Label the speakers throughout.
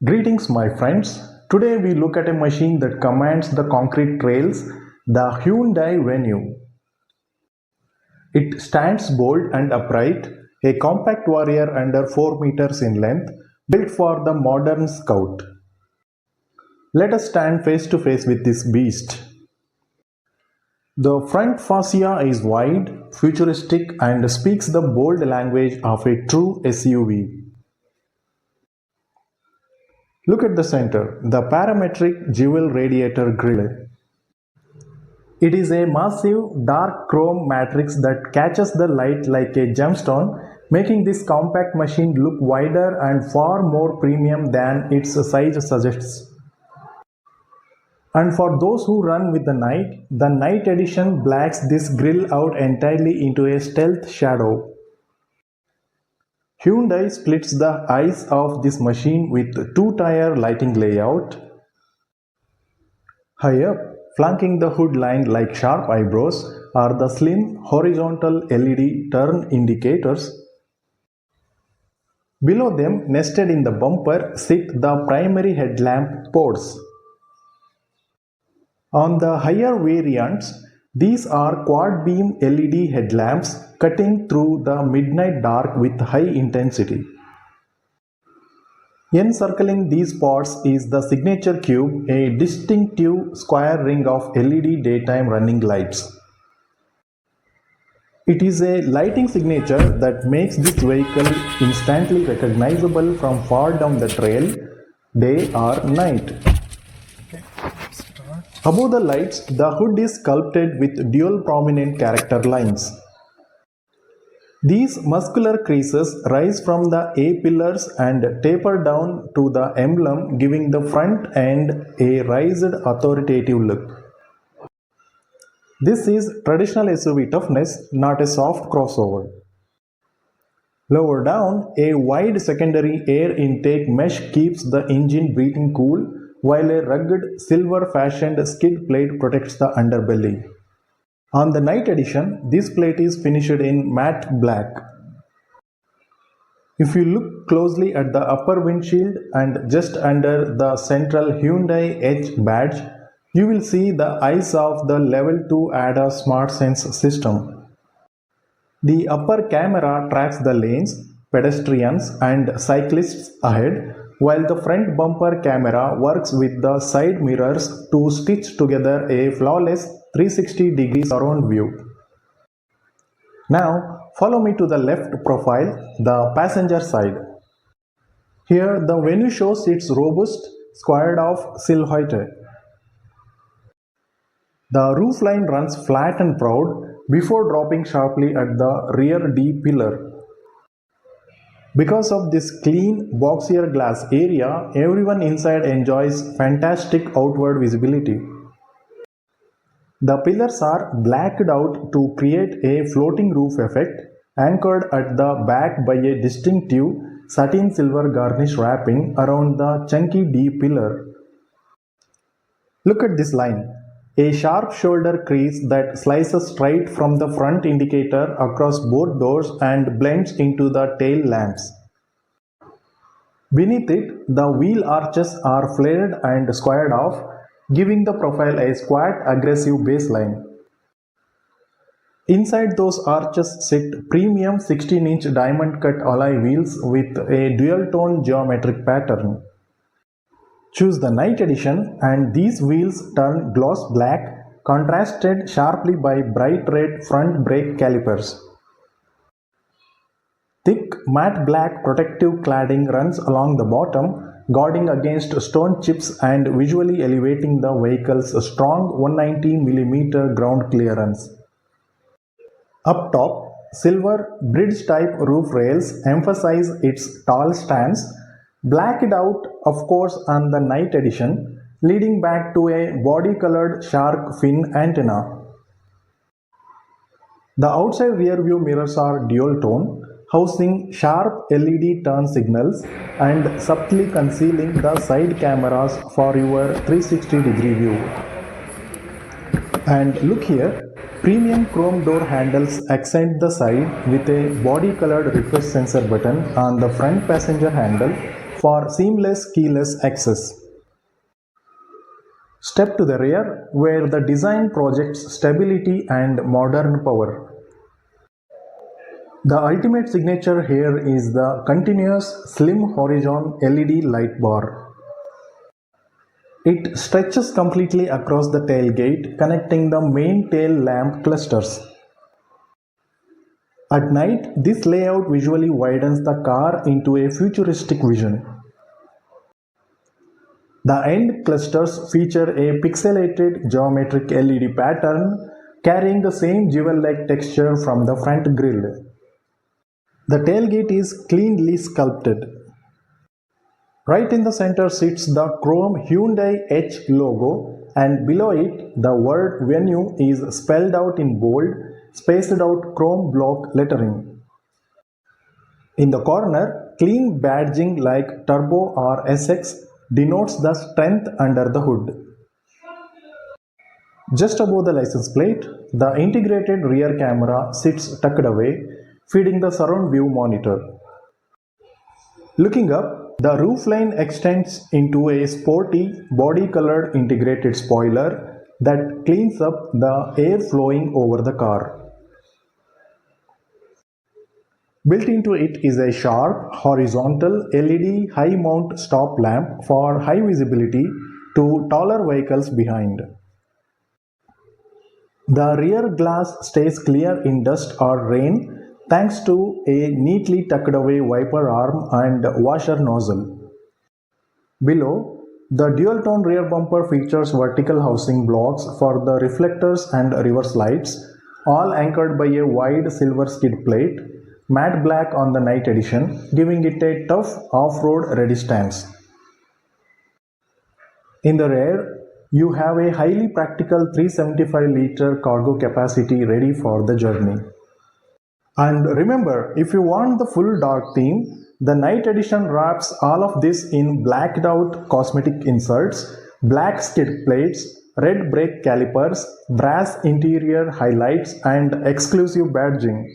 Speaker 1: Greetings my friends. Today we look at a machine that commands the concrete trails, the Hyundai Venue. It stands bold and upright, a compact warrior under 4 meters in length, built for the modern scout. Let us stand face to face with this beast. The front fascia is wide, futuristic and speaks the bold language of a true SUV. Look at the center, the parametric jewel radiator grille. It is a massive dark chrome matrix that catches the light like a gemstone, making this compact machine look wider and far more premium than its size suggests. And for those who run with the night edition blacks this grille out entirely into a stealth shadow. Hyundai splits the eyes of this machine with two-tier lighting layout. High up, flanking the hood line like sharp eyebrows, are the slim horizontal LED turn indicators. Below them, nested in the bumper, sit the primary headlamp ports. On the higher variants, these are quad beam LED headlamps cutting through the midnight dark with high intensity. Encircling these pods is the signature cube, a distinctive square ring of LED daytime running lights. It is a lighting signature that makes this vehicle instantly recognizable from far down the trail, day or night. Above the lights, the hood is sculpted with dual prominent character lines. These muscular creases rise from the A-pillars and taper down to the emblem, giving the front end a raised authoritative look. This is traditional SUV toughness, not a soft crossover. Lower down, a wide secondary air intake mesh keeps the engine breathing cool, while a rugged silver-fashioned skid plate protects the underbelly. On the night edition, this plate is finished in matte black. If you look closely at the upper windshield and just under the central Hyundai H badge, you will see the eyes of the Level 2 ADAS SmartSense system. The upper camera tracks the lanes, pedestrians and cyclists ahead, while the front bumper camera works with the side mirrors to stitch together a flawless 360-degree surround view. Now, follow me to the left profile, the passenger side. Here, the Venue shows its robust, squared-off silhouette. The roofline runs flat and proud before dropping sharply at the rear D pillar. Because of this clean, boxier glass area, everyone inside enjoys fantastic outward visibility. The pillars are blacked out to create a floating roof effect, anchored at the back by a distinctive satin silver garnish wrapping around the chunky D pillar. Look at this line, a sharp shoulder crease that slices straight from the front indicator across both doors and blends into the tail lamps. Beneath it, the wheel arches are flared and squared off, giving the profile a squat, aggressive baseline. Inside those arches sit premium 16-inch diamond-cut alloy wheels with a dual-tone geometric pattern. Choose the night edition and these wheels turn gloss black, contrasted sharply by bright red front brake calipers. Thick matte black protective cladding runs along the bottom, guarding against stone chips and visually elevating the vehicle's strong 190mm ground clearance. Up top, silver bridge-type roof rails emphasize its tall stance, blacked out of course on the night edition, leading back to a body-colored shark fin antenna. The outside rear-view mirrors are dual-tone, housing sharp LED turn signals and subtly concealing the side cameras for your 360-degree view. And look here, premium chrome door handles accent the side with a body-colored refresh sensor button on the front passenger handle for seamless keyless access. Step to the rear, where the design projects stability and modern power. The ultimate signature here is the continuous slim horizon LED light bar. It stretches completely across the tailgate, connecting the main tail lamp clusters. At night, this layout visually widens the car into a futuristic vision. The end clusters feature a pixelated geometric LED pattern carrying the same jewel-like texture from the front grille. The tailgate is cleanly sculpted. Right in the center sits the chrome Hyundai H logo, and below it the word Venue is spelled out in bold, spaced out chrome block lettering. In the corner, clean badging like Turbo or SX denotes the strength under the hood. Just above the license plate, the integrated rear camera sits tucked away, feeding the surround view monitor. Looking up, the roofline extends into a sporty, body-colored integrated spoiler that cleans up the air flowing over the car. Built into it is a sharp, horizontal LED high-mount stop lamp for high visibility to taller vehicles behind. The rear glass stays clear in dust or rain thanks to a neatly tucked away wiper arm and washer nozzle. Below, the dual-tone rear bumper features vertical housing blocks for the reflectors and reverse lights, all anchored by a wide silver skid plate, matte black on the night edition, giving it a tough off-road ready stance. In the rear, you have a highly practical 375-liter cargo capacity ready for the journey. And remember, if you want the full dark theme, the night edition wraps all of this in blacked out cosmetic inserts, black skid plates, red brake calipers, brass interior highlights, and exclusive badging.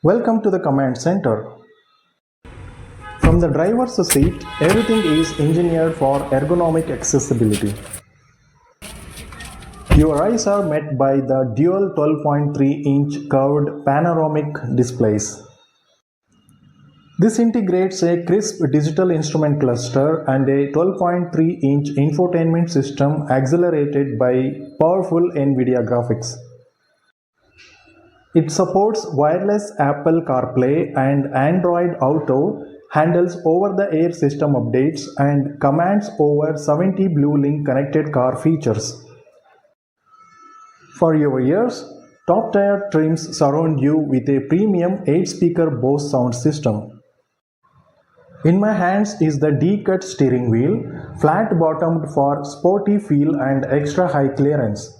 Speaker 1: Welcome to the command center. From the driver's seat, everything is engineered for ergonomic accessibility. Your eyes are met by the dual 12.3-inch curved panoramic displays. This integrates a crisp digital instrument cluster and a 12.3-inch infotainment system accelerated by powerful NVIDIA graphics. It supports wireless Apple CarPlay and Android Auto, handles over-the-air system updates, and commands over 70 BlueLink connected car features. For your ears, top-tier trims surround you with a premium 8-speaker Bose sound system. In my hands is the D-cut steering wheel, flat-bottomed for sporty feel and extra high clearance.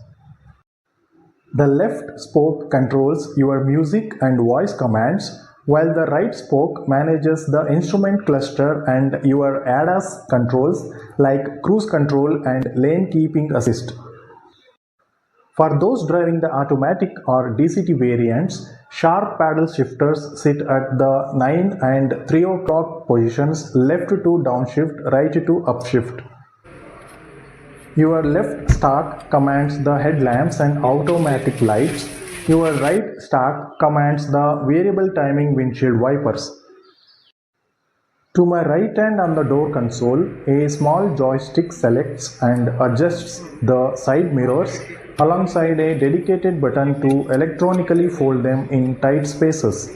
Speaker 1: The left spoke controls your music and voice commands, while the right spoke manages the instrument cluster and your ADAS controls like cruise control and lane keeping assist. For those driving the automatic or DCT variants, sharp paddle shifters sit at the 9 and 3 o'clock positions, left to downshift, right to upshift. Your left stack commands the headlamps and automatic lights. Your right stack commands the variable timing windshield wipers. To my right hand on the door console, a small joystick selects and adjusts the side mirrors alongside a dedicated button to electronically fold them in tight spaces.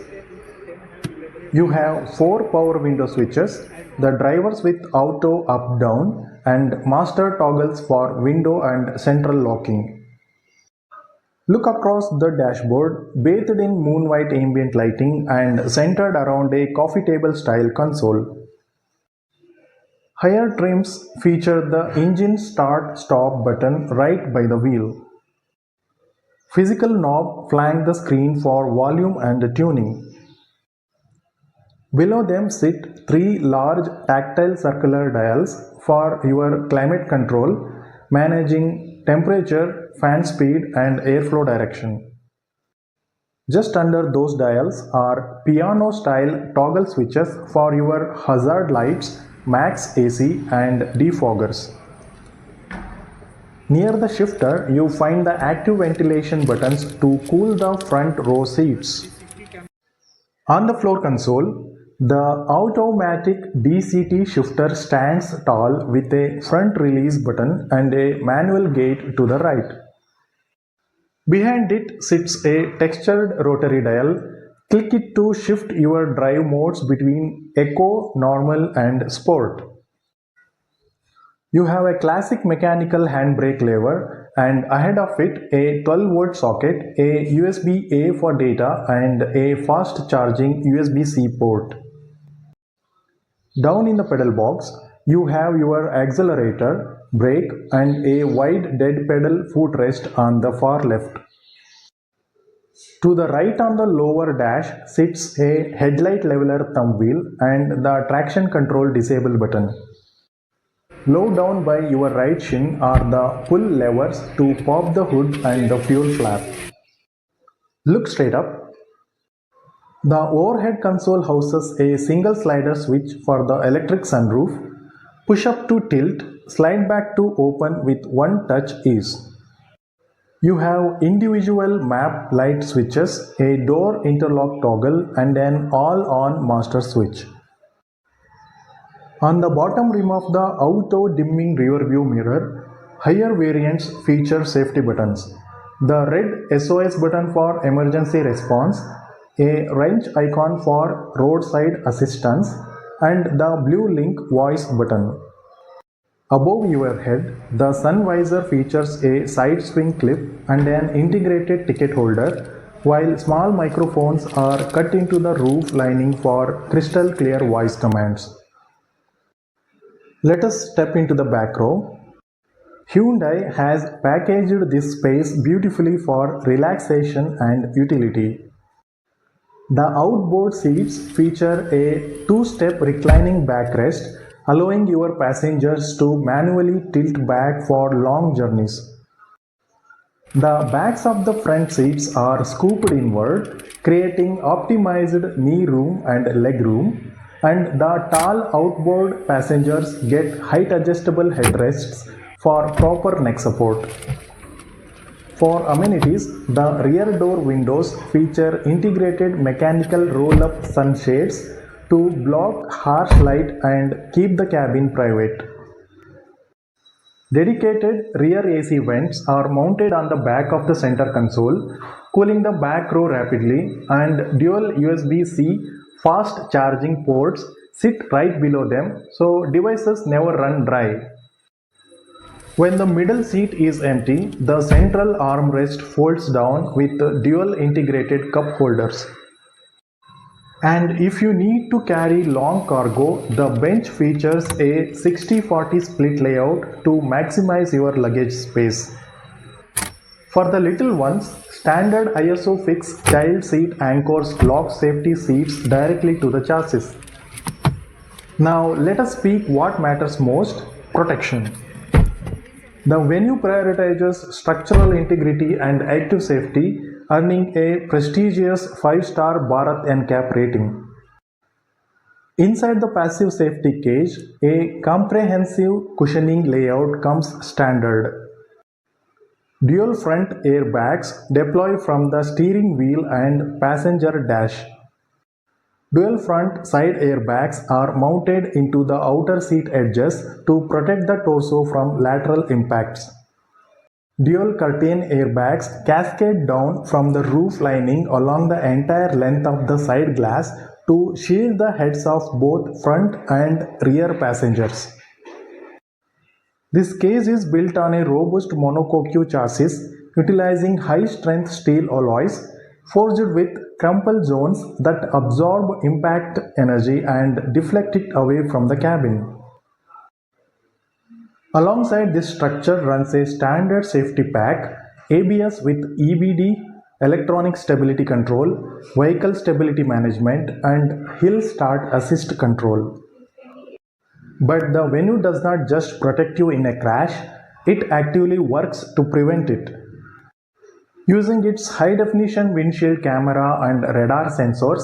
Speaker 1: You have 4 power window switches, the drivers with auto up-down, and master toggles for window and central locking. Look across the dashboard, bathed in moon-white ambient lighting and centered around a coffee table style console. Higher trims feature the engine start-stop button right by the wheel. Physical knob flank the screen for volume and tuning. Below them sit 3 large tactile circular dials for your climate control, managing temperature, fan speed, and airflow direction. Just under those dials are piano-style toggle switches for your hazard lights, max AC and defoggers. Near the shifter, you find the active ventilation buttons to cool the front row seats. On the floor console, the automatic DCT shifter stands tall with a front release button and a manual gate to the right. Behind it sits a textured rotary dial. Click it to shift your drive modes between Eco, Normal and Sport. You have a classic mechanical handbrake lever and ahead of it a 12-volt socket, a USB-A for data and a fast charging USB-C port. Down in the pedal box, you have your accelerator, brake and a wide dead pedal footrest on the far left. To the right on the lower dash sits a headlight leveler thumb wheel and the traction control disable button. Low down by your right shin are the pull levers to pop the hood and the fuel flap. Look straight up. The overhead console houses a single slider switch for the electric sunroof. Push up to tilt, slide back to open with one touch ease. You have individual map light switches, a door interlock toggle and an all-on master switch. On the bottom rim of the auto dimming rear view mirror, higher variants feature safety buttons. The red SOS button for emergency response, a wrench icon for roadside assistance, and the blue link voice button. Above your head, the sun visor features a side swing clip and an integrated ticket holder, while small microphones are cut into the roof lining for crystal clear voice commands. Let us step into the back row. Hyundai has packaged this space beautifully for relaxation and utility. The outboard seats feature a two-step reclining backrest, allowing your passengers to manually tilt back for long journeys. The backs of the front seats are scooped inward, creating optimized knee room and leg room, and the tall outboard passengers get height adjustable headrests for proper neck support. For amenities, the rear door windows feature integrated mechanical roll-up sunshades to block harsh light and keep the cabin private. Dedicated rear AC vents are mounted on the back of the center console, cooling the back row rapidly, and dual USB-C fast charging ports sit right below them so devices never run dry. When the middle seat is empty, the central armrest folds down with dual integrated cup holders. And if you need to carry long cargo, the bench features a 60-40 split layout to maximize your luggage space. For the little ones, standard ISO fix child seat anchors lock safety seats directly to the chassis. Now let us speak what matters most: protection. The Venue prioritizes structural integrity and active safety, earning a prestigious 5-star Bharat NCAP rating. Inside the passive safety cage, a comprehensive cushioning layout comes standard. Dual front airbags deploy from the steering wheel and passenger dash. Dual front side airbags are mounted into the outer seat edges to protect the torso from lateral impacts. Dual curtain airbags cascade down from the roof lining along the entire length of the side glass to shield the heads of both front and rear passengers. This case is built on a robust monocoque chassis utilizing high-strength steel alloys forged with crumple zones that absorb impact energy and deflect it away from the cabin. Alongside this structure runs a standard safety pack, ABS with EBD, electronic stability control, vehicle stability management, and hill start assist control. But the Venue does not just protect you in a crash, it actively works to prevent it. Using its high-definition windshield camera and radar sensors,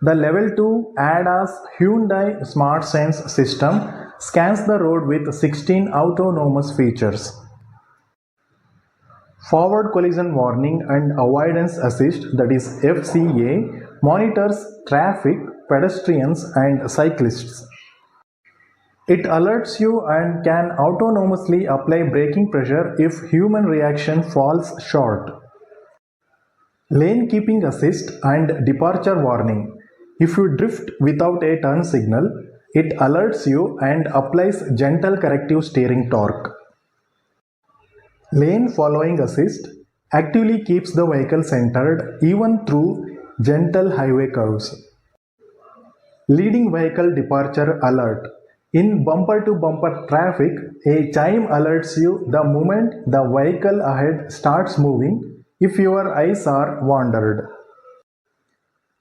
Speaker 1: the Level 2 ADAS Hyundai SmartSense system scans the road with 16 autonomous features. Forward collision warning and avoidance assist, that is FCA, monitors traffic, pedestrians and cyclists. It alerts you and can autonomously apply braking pressure if human reaction falls short. Lane keeping assist and departure warning. If you drift without a turn signal, it alerts you and applies gentle corrective steering torque. Lane following assist actively keeps the vehicle centered even through gentle highway curves. Leading vehicle departure alert. In bumper-to-bumper traffic, a chime alerts you the moment the vehicle ahead starts moving if your eyes are wandered.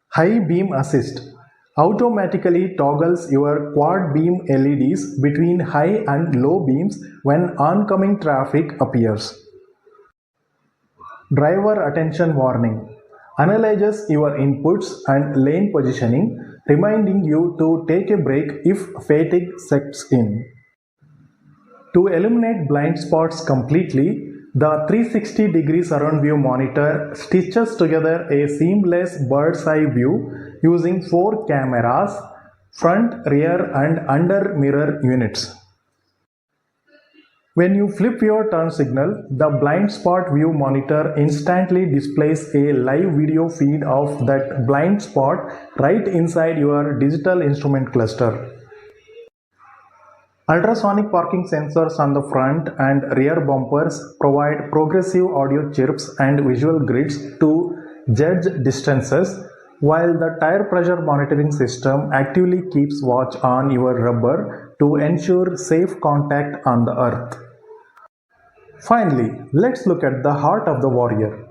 Speaker 1: High beam assist automatically toggles your quad beam LEDs between high and low beams when oncoming traffic appears. Driver attention warning analyzes your inputs and lane positioning, reminding you to take a break if fatigue sets in. To eliminate blind spots completely, the 360-degree surround view monitor stitches together a seamless bird's eye view using 4 cameras, front, rear and under mirror units. When you flip your turn signal, the blind spot view monitor instantly displays a live video feed of that blind spot right inside your digital instrument cluster. Ultrasonic parking sensors on the front and rear bumpers provide progressive audio chirps and visual grids to judge distances, while the tire pressure monitoring system actively keeps watch on your rubber to ensure safe contact on the earth. Finally, let's look at the heart of the warrior.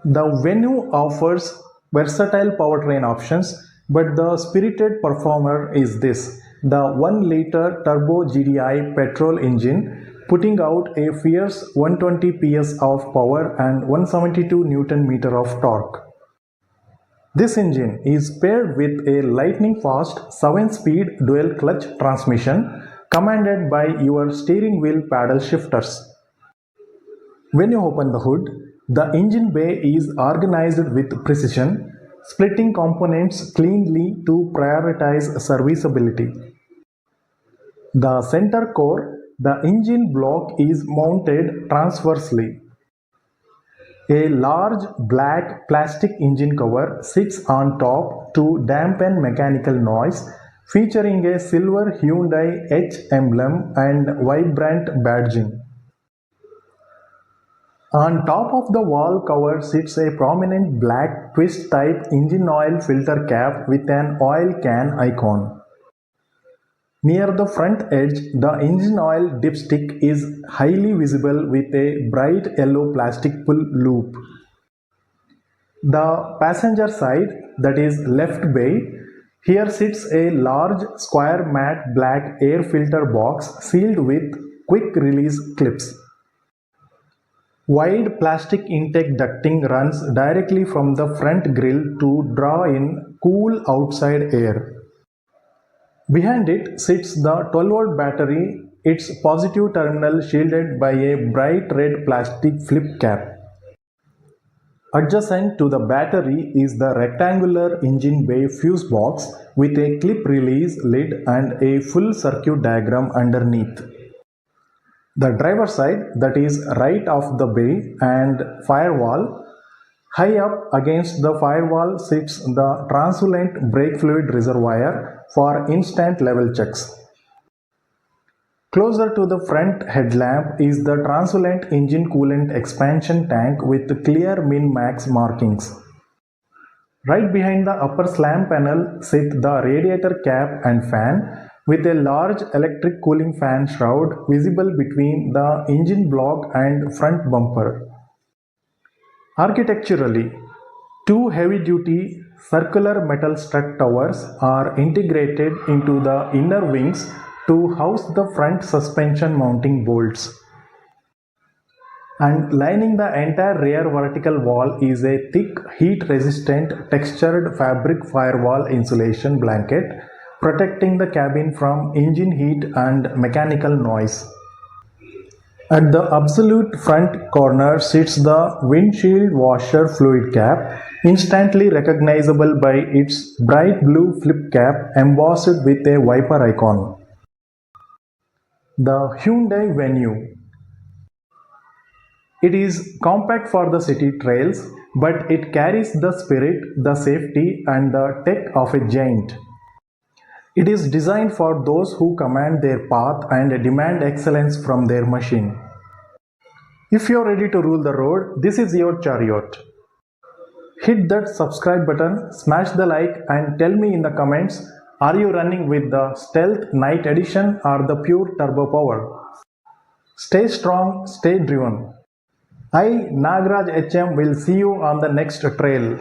Speaker 1: The Venue offers versatile powertrain options, but the spirited performer is this, the 1-liter Turbo-GDi petrol engine, putting out a fierce 120 PS of power and 172 Nm of torque. This engine is paired with a lightning-fast 7-speed dual-clutch transmission commanded by your steering wheel paddle shifters. When you open the hood, the engine bay is organized with precision, splitting components cleanly to prioritize serviceability. The center core, the engine block, is mounted transversely. A large black plastic engine cover sits on top to dampen mechanical noise, featuring a silver Hyundai H emblem and vibrant badging. On top of the wall cover sits a prominent black twist-type engine oil filter cap with an oil can icon. Near the front edge, the engine oil dipstick is highly visible with a bright yellow plastic pull loop. The passenger side, that is left bay, here sits a large square matte black air filter box sealed with quick release clips. Wide plastic intake ducting runs directly from the front grille to draw in cool outside air. Behind it sits the 12-volt battery, its positive terminal shielded by a bright red plastic flip cap. Adjacent to the battery is the rectangular engine bay fuse box with a clip release lid and a full circuit diagram underneath. The driver's side, that is right of the bay and firewall. High up against the firewall sits the translucent brake fluid reservoir for instant level checks. Closer to the front headlamp is the translucent engine coolant expansion tank with clear min-max markings. Right behind the upper slam panel sit the radiator cap and fan with a large electric cooling fan shroud visible between the engine block and front bumper. Architecturally, 2 heavy-duty circular metal strut towers are integrated into the inner wings to house the front suspension mounting bolts. And lining the entire rear vertical wall is a thick, heat-resistant, textured fabric firewall insulation blanket protecting the cabin from engine heat and mechanical noise. At the absolute front corner sits the windshield washer fluid cap, instantly recognizable by its bright blue flip cap embossed with a viper icon. The Hyundai Venue. It is compact for the city trails, but it carries the spirit, the safety, and the tech of a giant. It is designed for those who command their path and demand excellence from their machine. If you're ready to rule the road, this is your chariot. Hit that subscribe button, smash the like, and tell me in the comments, are you running with the Stealth Night Edition or the pure turbo power? Stay strong, stay driven. I, NaagrajHM, will see you on the next trail.